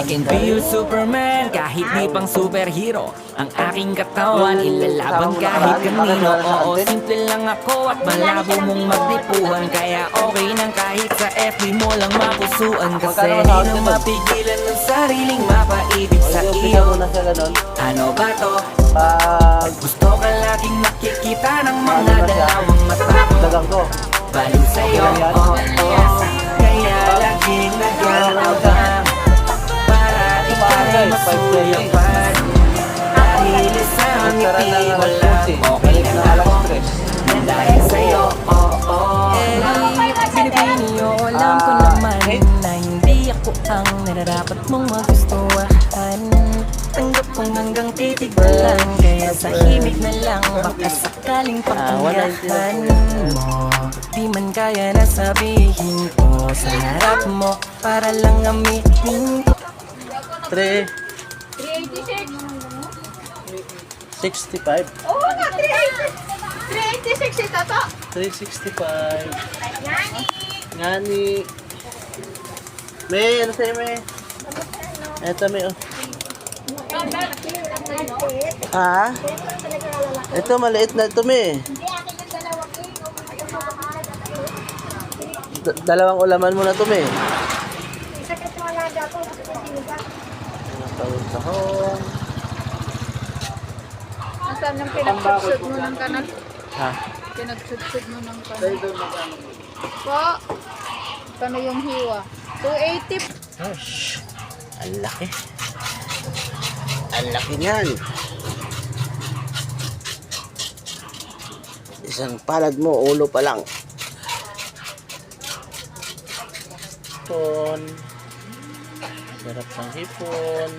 can be your Superman kahit di pang superhero. Ang aking katawan ilalaban kahit kanino. Oo, simple lang ako at malabo mong magdipuhan. Kaya okay nang kahit sa FB mo lang mapusuan. Kasi di na mapigilan ng sariling mapaibig sa iyo. Ano ba to? Gusto ka laging nakikita ng mga dalawang mata ko. Baliw sa'yo, oo. Kaya laging nag-aabang para ika'y masuyapan. Dahil isang ngiti mo lang, okay na ako. Dahil sa'yo, oo. Binibini, alam ko naman na hindi ako ang nararapat mong magustuhan. Tanggap kong hanggang titig na lang, kaya sa himig na lang, baka sakaling pakinggan mo. Di man kaya na sabihin ko sa harap mo, para lang amihin ko. 365. Oo nga, 386 ito to. 365. Ngani. Ngani. May, ano sa'yo, may? Eto, may, oh. Ha? Ito, maliit na ito, may. Dalawang ulaman mo na ito, may. Tahong. Nasaan ang pinagsutsut mo ng kanal? Ha? Pinagsutsut mo ng kanal. Po. Kano yung hiwa? 280. Gosh. Ang laki. Ang laki niyan. Isang palad mo, ulo pa lang. Hipon. Sarap ng hipon.